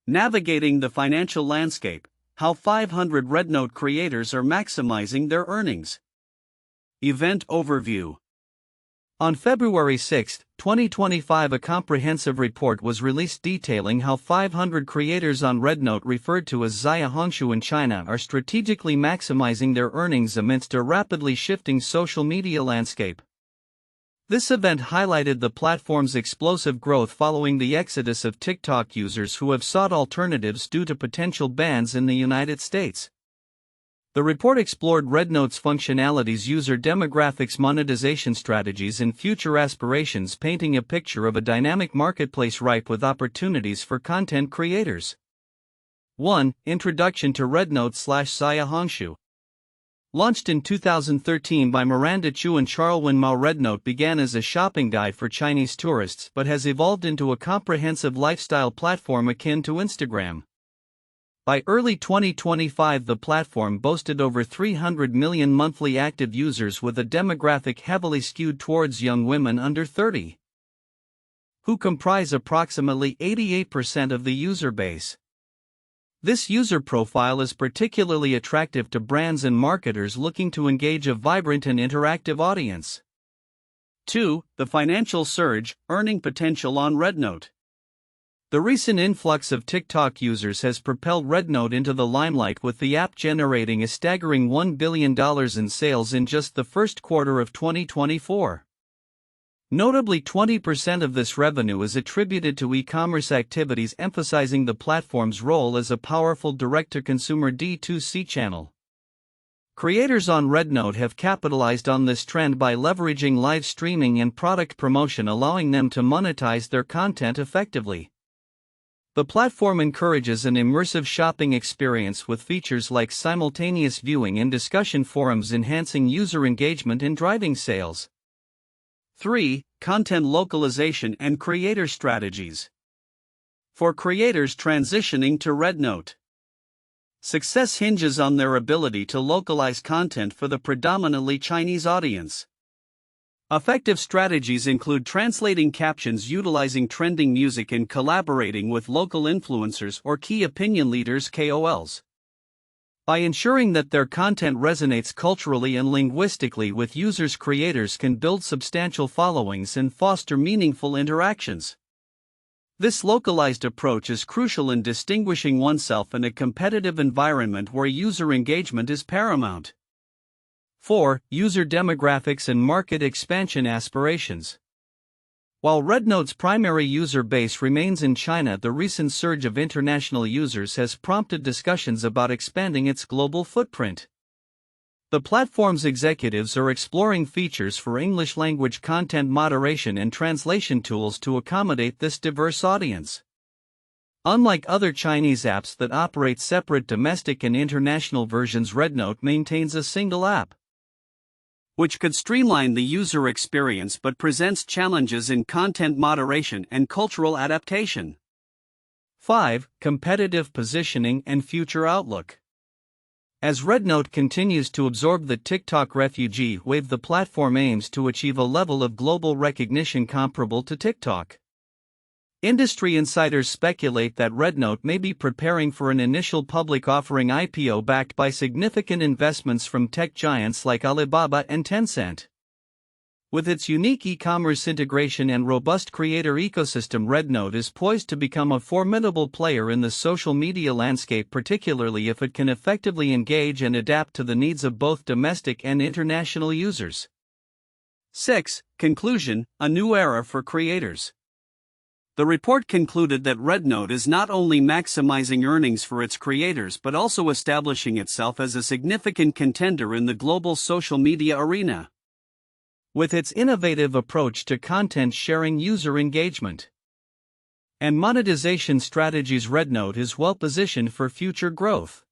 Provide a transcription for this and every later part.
Navigating the financial landscape, how 500 RedNote creators are maximizing their earnings. Event overview. On February 6, 2025, a comprehensive report was released detailing how 500 creators on RedNote, referred to as Xiaohongshu in China, are strategically maximizing their earnings amidst a rapidly shifting social media landscape. This event highlighted the platform's explosive growth following the exodus of TikTok users who have sought alternatives due to potential bans in the United States. The report explored RedNote's functionalities, user demographics, monetization strategies, and future aspirations, painting a picture of a dynamic marketplace ripe with opportunities for content creators. 1. Introduction to RedNote/Xiaohongshu. Launched in 2013 by Miranda Chu and Charlwin Mao, RedNote began as a shopping guide for Chinese tourists but has evolved into a comprehensive lifestyle platform akin to Instagram. By early 2025, the platform boasted over 300 million monthly active users, with a demographic heavily skewed towards young women under 30, who comprise approximately 88% of the user base. This user profile is particularly attractive to brands and marketers looking to engage a vibrant and interactive audience. 2. The financial surge, earning potential on RedNote. The recent influx of TikTok users has propelled RedNote into the limelight, with the app generating a staggering $1 billion in sales in just the first quarter of 2024. Notably, 20% of this revenue is attributed to e-commerce activities, emphasizing the platform's role as a powerful direct-to-consumer D2C channel. Creators on RedNote have capitalized on this trend by leveraging live streaming and product promotion, allowing them to monetize their content effectively. The platform encourages an immersive shopping experience with features like simultaneous viewing and discussion forums, enhancing user engagement and driving sales. 3. Content localization and creator strategies. For creators transitioning to RedNote, success hinges on their ability to localize content for the predominantly Chinese audience. Effective strategies include translating captions, utilizing trending music, and collaborating with local influencers or key opinion leaders (KOLs). By ensuring that their content resonates culturally and linguistically with users, creators can build substantial followings and foster meaningful interactions. This localized approach is crucial in distinguishing oneself in a competitive environment where user engagement is paramount. 4. User demographics and market expansion aspirations. While RedNote's primary user base remains in China, the recent surge of international users has prompted discussions about expanding its global footprint. The platform's executives are exploring features for English-language content moderation and translation tools to accommodate this diverse audience. Unlike other Chinese apps that operate separate domestic and international versions, RedNote maintains a single app, which could streamline the user experience but presents challenges in content moderation and cultural adaptation. 5. Competitive positioning and future outlook. As RedNote continues to absorb the TikTok refugee wave, the platform aims to achieve a level of global recognition comparable to TikTok. Industry insiders speculate that RedNote may be preparing for an initial public offering IPO backed by significant investments from tech giants like Alibaba and Tencent. With its unique e-commerce integration and robust creator ecosystem, RedNote is poised to become a formidable player in the social media landscape, particularly if it can effectively engage and adapt to the needs of both domestic and international users. 6. Conclusion: a new era for creators. The report concluded that RedNote is not only maximizing earnings for its creators but also establishing itself as a significant contender in the global social media arena. With its innovative approach to content sharing, user engagement, and monetization strategies, RedNote is well positioned for future growth.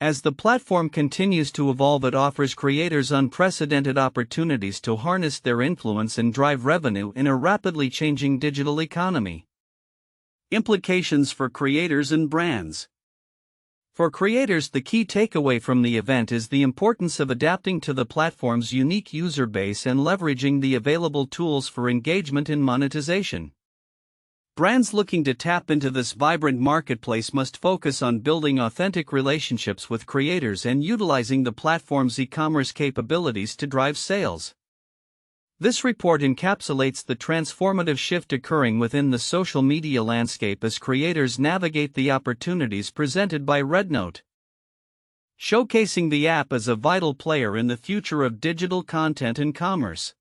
As the platform continues to evolve, it offers creators unprecedented opportunities to harness their influence and drive revenue in a rapidly changing digital economy. Implications for creators and brands. For creators, the key takeaway from the event is the importance of adapting to the platform's unique user base and leveraging the available tools for engagement and monetization. Brands looking to tap into this vibrant marketplace must focus on building authentic relationships with creators and utilizing the platform's e-commerce capabilities to drive sales. This report encapsulates the transformative shift occurring within the social media landscape as creators navigate the opportunities presented by RedNote, showcasing the app as a vital player in the future of digital content and commerce.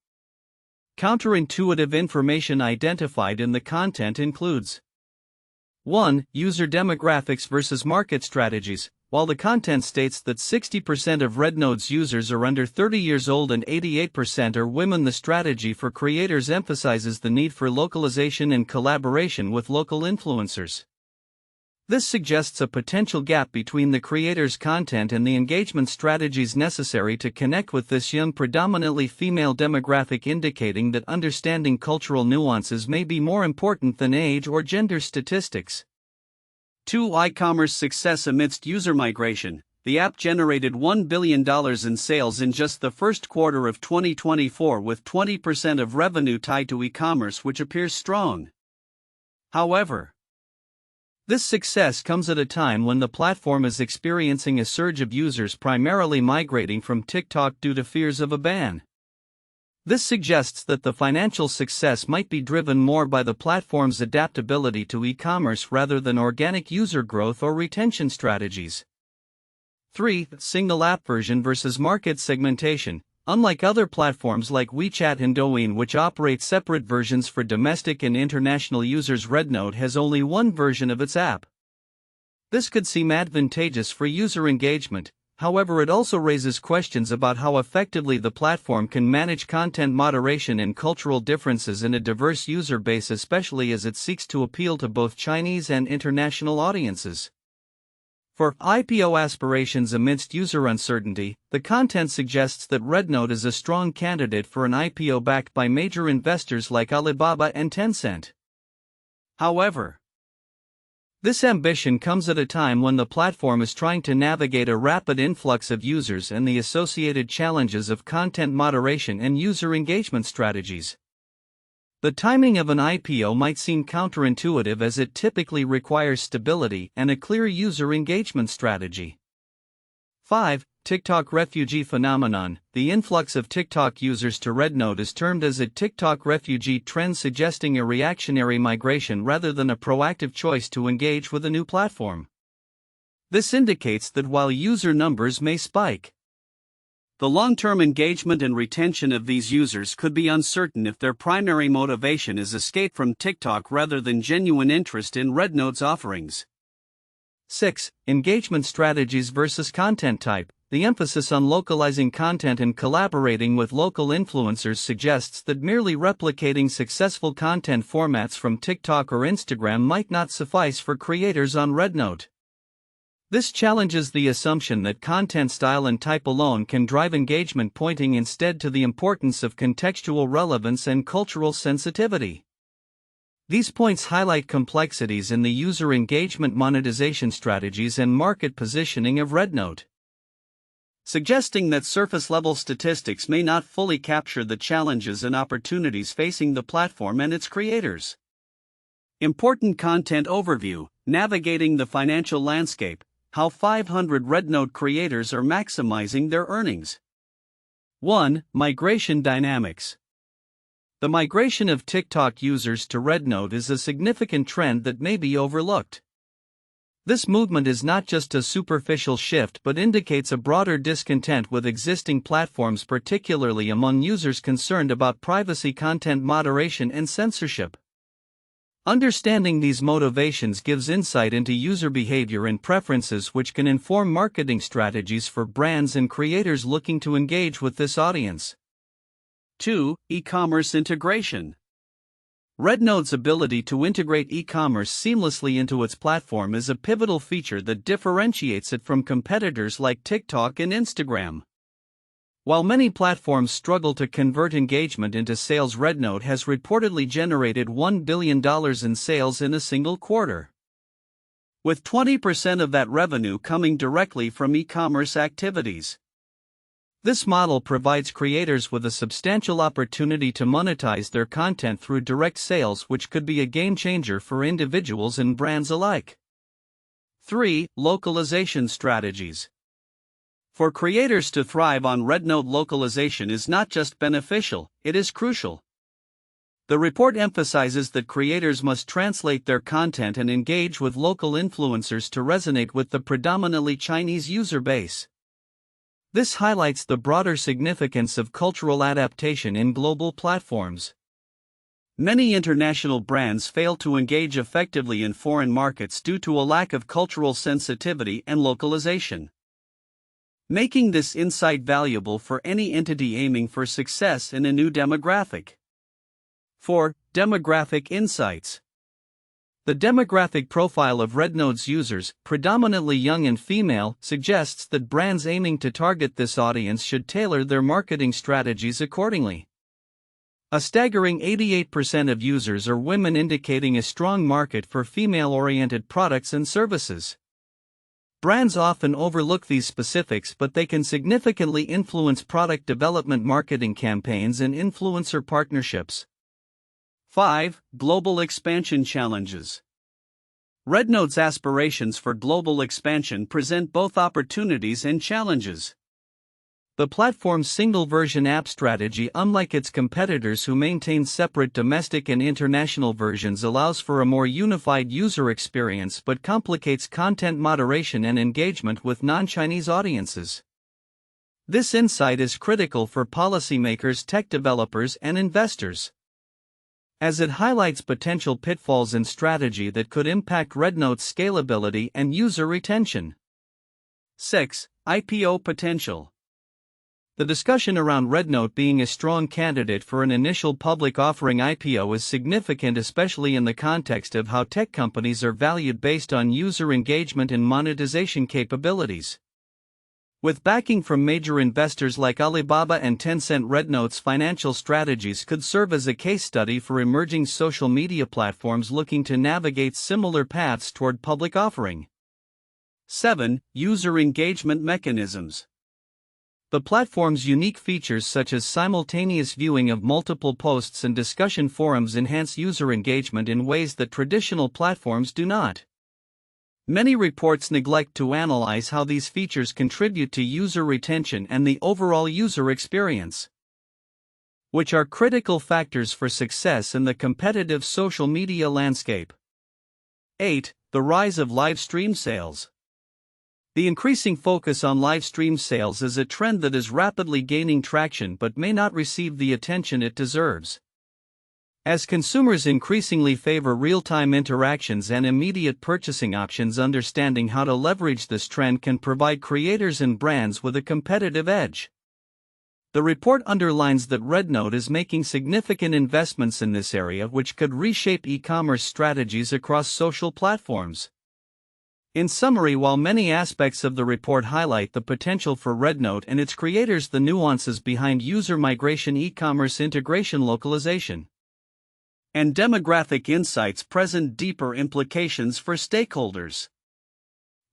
Counterintuitive information identified in the content includes 1. User demographics versus market strategies. While the content states that 60% of RedNote's users are under 30 years old and 88% are women, the strategy for creators emphasizes the need for localization and collaboration with local influencers. This suggests a potential gap between the creator's content and the engagement strategies necessary to connect with this young, predominantly female demographic, indicating that understanding cultural nuances may be more important than age or gender statistics. 2. E-commerce success amidst user migration. The app generated $1 billion in sales in just the first quarter of 2024, with 20% of revenue tied to e-commerce, which appears strong. However, this success comes at a time when the platform is experiencing a surge of users primarily migrating from TikTok due to fears of a ban. This suggests that the financial success might be driven more by the platform's adaptability to e-commerce rather than organic user growth or retention strategies. 3. Single app version versus market segmentation. Unlike other platforms like WeChat and Douyin, which operate separate versions for domestic and international users, RedNote has only one version of its app. This could seem advantageous for user engagement, however, it also raises questions about how effectively the platform can manage content moderation and cultural differences in a diverse user base, especially as it seeks to appeal to both Chinese and international audiences. For IPO aspirations amidst user uncertainty, the content suggests that RedNote is a strong candidate for an IPO backed by major investors like Alibaba and Tencent. However, this ambition comes at a time when the platform is trying to navigate a rapid influx of users and the associated challenges of content moderation and user engagement strategies. The timing of an IPO might seem counterintuitive, as it typically requires stability and a clear user engagement strategy. 5. TikTok refugee phenomenon. The influx of TikTok users to RedNote is termed as a TikTok refugee trend, suggesting a reactionary migration rather than a proactive choice to engage with a new platform. This indicates that while user numbers may spike, the long-term engagement and retention of these users could be uncertain if their primary motivation is escape from TikTok rather than genuine interest in RedNote's offerings. 6. Engagement strategies versus content type. The emphasis on localizing content and collaborating with local influencers suggests that merely replicating successful content formats from TikTok or Instagram might not suffice for creators on RedNote. This challenges the assumption that content style and type alone can drive engagement, pointing instead to the importance of contextual relevance and cultural sensitivity. These points highlight complexities in the user engagement, monetization strategies, and market positioning of RedNote, suggesting that surface-level statistics may not fully capture the challenges and opportunities facing the platform and its creators. Important content overview: navigating the financial landscape. How 500 RedNote creators are maximizing their earnings. 1. Migration dynamics. The migration of TikTok users to RedNote is a significant trend that may be overlooked. This movement is not just a superficial shift but indicates a broader discontent with existing platforms, particularly among users concerned about privacy, content moderation, and censorship. Understanding these motivations gives insight into user behavior and preferences, which can inform marketing strategies for brands and creators looking to engage with this audience. 2. E-commerce integration. RedNote's ability to integrate e-commerce seamlessly into its platform is a pivotal feature that differentiates it from competitors like TikTok and Instagram. While many platforms struggle to convert engagement into sales, RedNote has reportedly generated $1 billion in sales in a single quarter, with 20% of that revenue coming directly from e-commerce activities. This model provides creators with a substantial opportunity to monetize their content through direct sales, which could be a game changer for individuals and brands alike. 3. Localization strategies. For creators to thrive on RedNote, localization is not just beneficial, it is crucial. The report emphasizes that creators must translate their content and engage with local influencers to resonate with the predominantly Chinese user base. This highlights the broader significance of cultural adaptation in global platforms. Many international brands fail to engage effectively in foreign markets due to a lack of cultural sensitivity and localization, making this insight valuable for any entity aiming for success in a new demographic. 4. Demographic insights. The demographic profile of RedNote's users, predominantly young and female, suggests that brands aiming to target this audience should tailor their marketing strategies accordingly. A staggering 88% of users are women, indicating a strong market for female-oriented products and services. Brands often overlook these specifics, but they can significantly influence product development, marketing campaigns, and influencer partnerships. 5. Global expansion challenges. RedNote's aspirations for global expansion present both opportunities and challenges. The platform's single-version app strategy, unlike its competitors who maintain separate domestic and international versions, allows for a more unified user experience but complicates content moderation and engagement with non-Chinese audiences. This insight is critical for policymakers, tech developers, and investors, as it highlights potential pitfalls in strategy that could impact RedNote's scalability and user retention. 6. IPO potential. The discussion around RedNote being a strong candidate for an initial public offering IPO is significant, especially in the context of how tech companies are valued based on user engagement and monetization capabilities. With backing from major investors like Alibaba and Tencent, RedNote's financial strategies could serve as a case study for emerging social media platforms looking to navigate similar paths toward public offering. 7. User engagement mechanisms. The platform's unique features, such as simultaneous viewing of multiple posts and discussion forums, enhance user engagement in ways that traditional platforms do not. Many reports neglect to analyze how these features contribute to user retention and the overall user experience, which are critical factors for success in the competitive social media landscape. 8. The rise of live stream sales. The increasing focus on live stream sales is a trend that is rapidly gaining traction but may not receive the attention it deserves. As consumers increasingly favor real-time interactions and immediate purchasing options, understanding how to leverage this trend can provide creators and brands with a competitive edge. The report underlines that RedNote is making significant investments in this area, which could reshape e-commerce strategies across social platforms. In summary, while many aspects of the report highlight the potential for RedNote and its creators, the nuances behind user migration, e-commerce integration, localization, and demographic insights present deeper implications for stakeholders.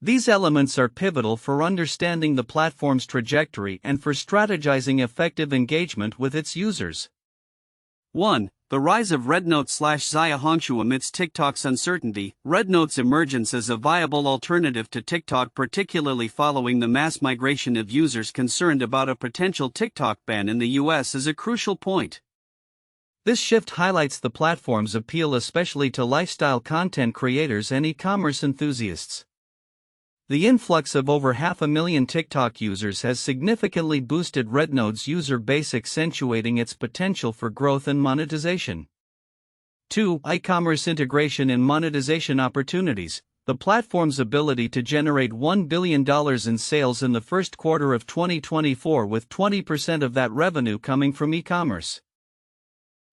These elements are pivotal for understanding the platform's trajectory and for strategizing effective engagement with its users. 1. The rise of RedNote/Xiaohongshu. Amidst TikTok's uncertainty, RedNote's emergence as a viable alternative to TikTok, particularly following the mass migration of users concerned about a potential TikTok ban in the US, is a crucial point. This shift highlights the platform's appeal especially to lifestyle content creators and e-commerce enthusiasts. The influx of over 500,000 TikTok users has significantly boosted RedNote's user base, accentuating its potential for growth and monetization. 2. E-commerce integration and monetization opportunities. The platform's ability to generate $1 billion in sales in the first quarter of 2024, with 20% of that revenue coming from e-commerce,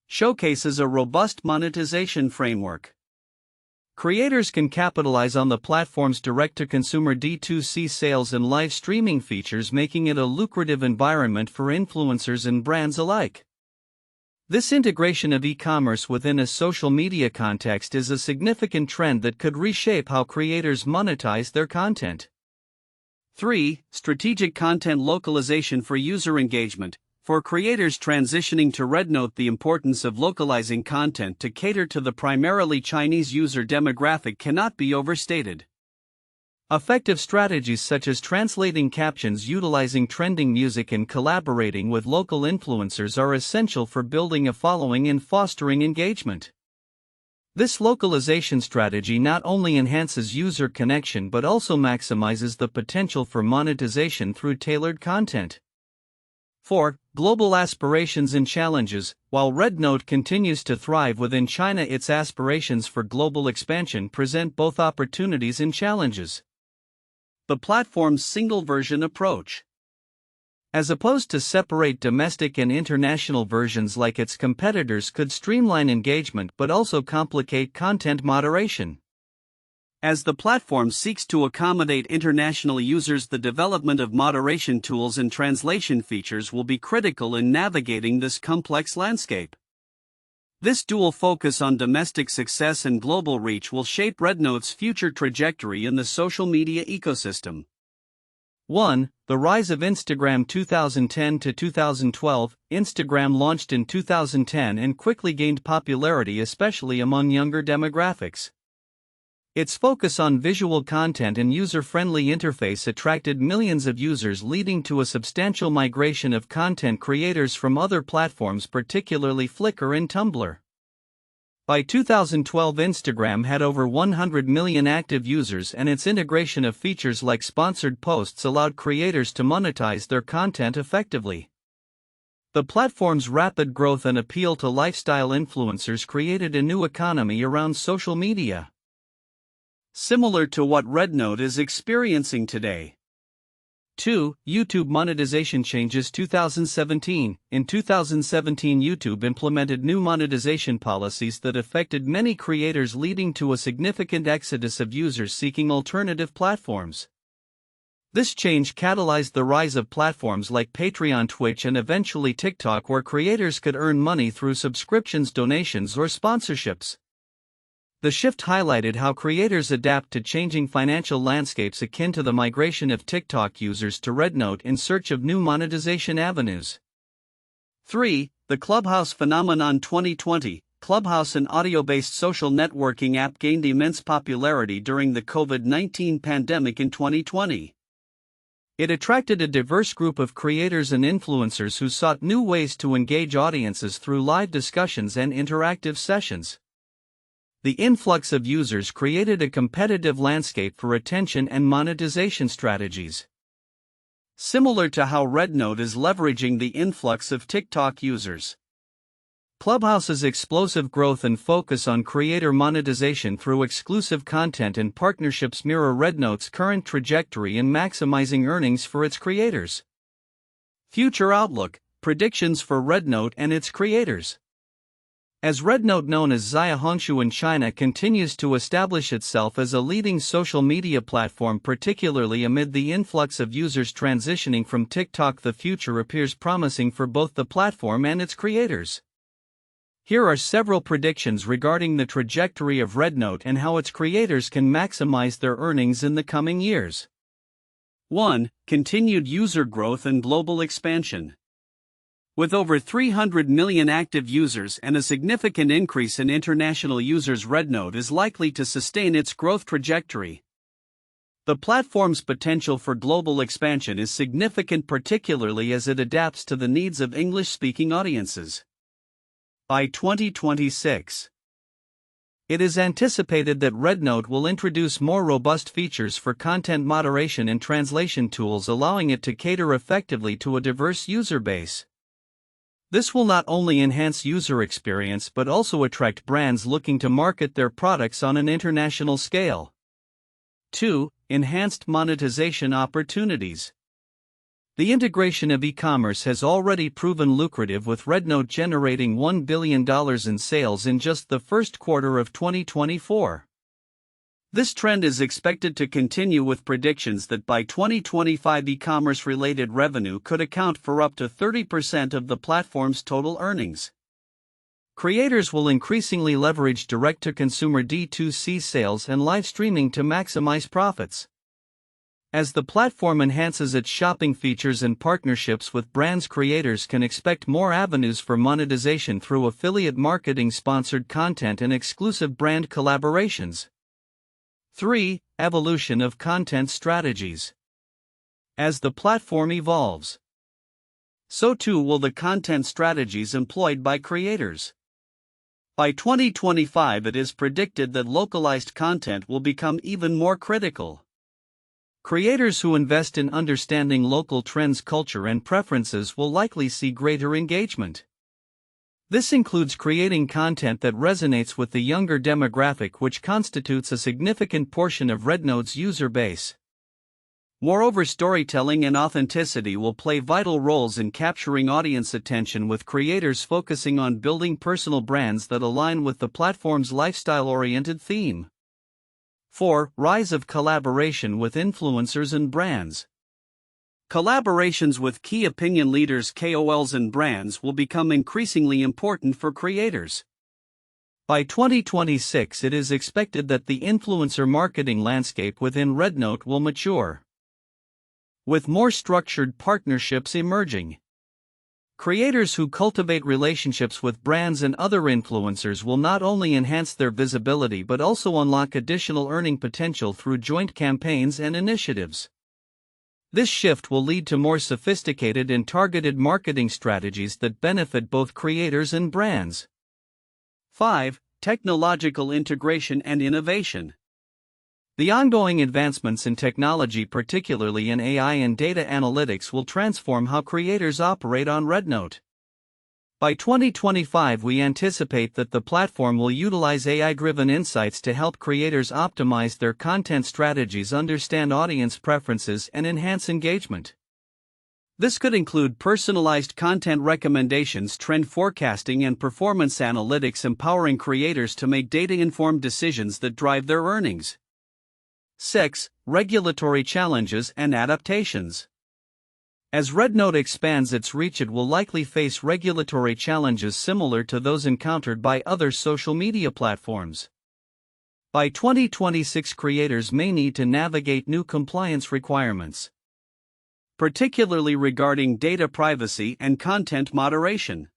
showcases a robust monetization framework. Creators can capitalize on the platform's direct-to-consumer D2C sales and live streaming features, making it a lucrative environment for influencers and brands alike. This integration of e-commerce within a social media context is a significant trend that could reshape how creators monetize their content. 3. Strategic content localization for user engagement. For creators transitioning to RedNote, the importance of localizing content to cater to the primarily Chinese user demographic cannot be overstated. Effective strategies such as translating captions, utilizing trending music, and collaborating with local influencers are essential for building a following and fostering engagement. This localization strategy not only enhances user connection but also maximizes the potential for monetization through tailored content. 4. Global aspirations and challenges. While RedNote continues to thrive within China, its aspirations for global expansion present both opportunities and challenges. The platform's single version approach. As opposed to separate domestic and international versions like its competitors, could streamline engagement but also complicate content moderation. As the platform seeks to accommodate international users, the development of moderation tools and translation features will be critical in navigating this complex landscape. This dual focus on domestic success and global reach will shape RedNote's future trajectory in the social media ecosystem. 1. The rise of Instagram. 2010 to 2012. Instagram launched in 2010 and quickly gained popularity, especially among younger demographics. Its focus on visual content and user-friendly interface attracted millions of users, leading to a substantial migration of content creators from other platforms, particularly Flickr and Tumblr. By 2012, Instagram had over 100 million active users, and its integration of features like sponsored posts allowed creators to monetize their content effectively. The platform's rapid growth and appeal to lifestyle influencers created a new economy around social media, similar to what RedNote is experiencing today. 2. YouTube monetization changes. 2017. In 2017, YouTube implemented new monetization policies that affected many creators, leading to a significant exodus of users seeking alternative platforms. This change catalyzed the rise of platforms like Patreon, Twitch, and eventually TikTok, where creators could earn money through subscriptions, donations, or sponsorships. The shift highlighted how creators adapt to changing financial landscapes, akin to the migration of TikTok users to RedNote in search of new monetization avenues. 3. The Clubhouse phenomenon. 2020. Clubhouse, an audio-based social networking app, gained immense popularity during the COVID-19 pandemic in 2020. It attracted a diverse group of creators and influencers who sought new ways to engage audiences through live discussions and interactive sessions. The influx of users created a competitive landscape for attention and monetization strategies. Similar to how RedNote is leveraging the influx of TikTok users, Clubhouse's explosive growth and focus on creator monetization through exclusive content and partnerships mirror RedNote's current trajectory in maximizing earnings for its creators. Future outlook, predictions for RedNote and its creators. As RedNote, known as Zaya Hongshu in China, continues to establish itself as a leading social media platform, particularly amid the influx of users transitioning from TikTok, the future appears promising for both the platform and its creators. Here are several predictions regarding the trajectory of RedNote and how its creators can maximize their earnings in the coming years. 1. Continued user growth and global expansion. With over 300 million active users and a significant increase in international users, RedNote is likely to sustain its growth trajectory. The platform's potential for global expansion is significant, particularly as it adapts to the needs of English-speaking audiences. By 2026, it is anticipated that RedNote will introduce more robust features for content moderation and translation tools, allowing it to cater effectively to a diverse user base. This will not only enhance user experience but also attract brands looking to market their products on an international scale. 2. Enhanced monetization opportunities. The integration of e-commerce has already proven lucrative, with RedNote generating $1 billion in sales in just the first quarter of 2024. This trend is expected to continue, with predictions that by 2025 e-commerce-related revenue could account for up to 30% of the platform's total earnings. Creators will increasingly leverage direct-to-consumer D2C sales and live streaming to maximize profits. As the platform enhances its shopping features and partnerships with brands, creators can expect more avenues for monetization through affiliate marketing, sponsored content, and exclusive brand collaborations. 3. Evolution of content strategies. As the platform evolves, so too will the content strategies employed by creators. By 2025, it is predicted that localized content will become even more critical. Creators who invest in understanding local trends, culture, and preferences will likely see greater engagement. This includes creating content that resonates with the younger demographic, which constitutes a significant portion of RedNote's user base. Moreover, storytelling and authenticity will play vital roles in capturing audience attention, with creators focusing on building personal brands that align with the platform's lifestyle-oriented theme. 4. Rise of collaboration with influencers and brands. Collaborations with key opinion leaders, KOLs, and brands will become increasingly important for creators. By 2026, it is expected that the influencer marketing landscape within RedNote will mature, with more structured partnerships emerging. Creators who cultivate relationships with brands and other influencers will not only enhance their visibility but also unlock additional earning potential through joint campaigns and initiatives. This shift will lead to more sophisticated and targeted marketing strategies that benefit both creators and brands. 5. Technological integration and innovation. The ongoing advancements in technology, particularly in AI and data analytics, will transform how creators operate on RedNote. By 2025, we anticipate that the platform will utilize AI-driven insights to help creators optimize their content strategies, understand audience preferences, and enhance engagement. This could include personalized content recommendations, trend forecasting, and performance analytics, empowering creators to make data-informed decisions that drive their earnings. 6. Regulatory challenges and adaptations. As RedNote expands its reach, it will likely face regulatory challenges similar to those encountered by other social media platforms. By 2026, creators may need to navigate new compliance requirements, particularly regarding data privacy and content moderation.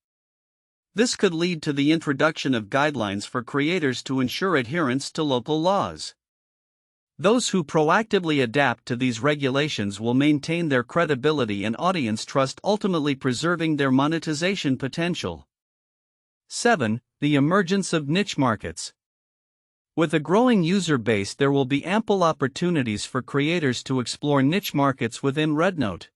This could lead to the introduction of guidelines for creators to ensure adherence to local laws. Those who proactively adapt to these regulations will maintain their credibility and audience trust, ultimately preserving their monetization potential. 7. The emergence of niche markets. With a growing user base, there will be ample opportunities for creators to explore niche markets within RedNote.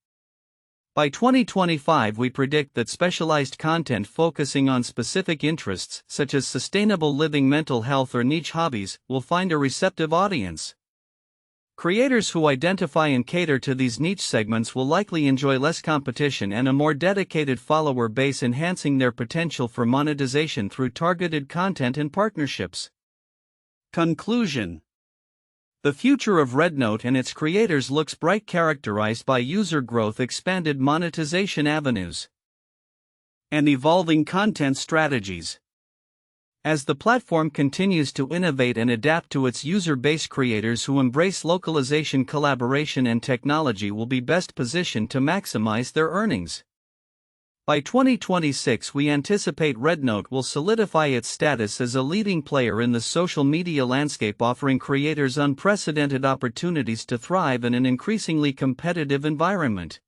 By 2025, we predict that specialized content focusing on specific interests, such as sustainable living, mental health, or niche hobbies, will find a receptive audience. Creators who identify and cater to these niche segments will likely enjoy less competition and a more dedicated follower base, enhancing their potential for monetization through targeted content and partnerships. Conclusion. The future of RedNote and its creators looks bright, characterized by user growth, expanded monetization avenues, and evolving content strategies. As the platform continues to innovate and adapt to its user base, creators who embrace localization, collaboration, and technology will be best positioned to maximize their earnings. By 2026, we anticipate RedNote will solidify its status as a leading player in the social media landscape, offering creators unprecedented opportunities to thrive in an increasingly competitive environment.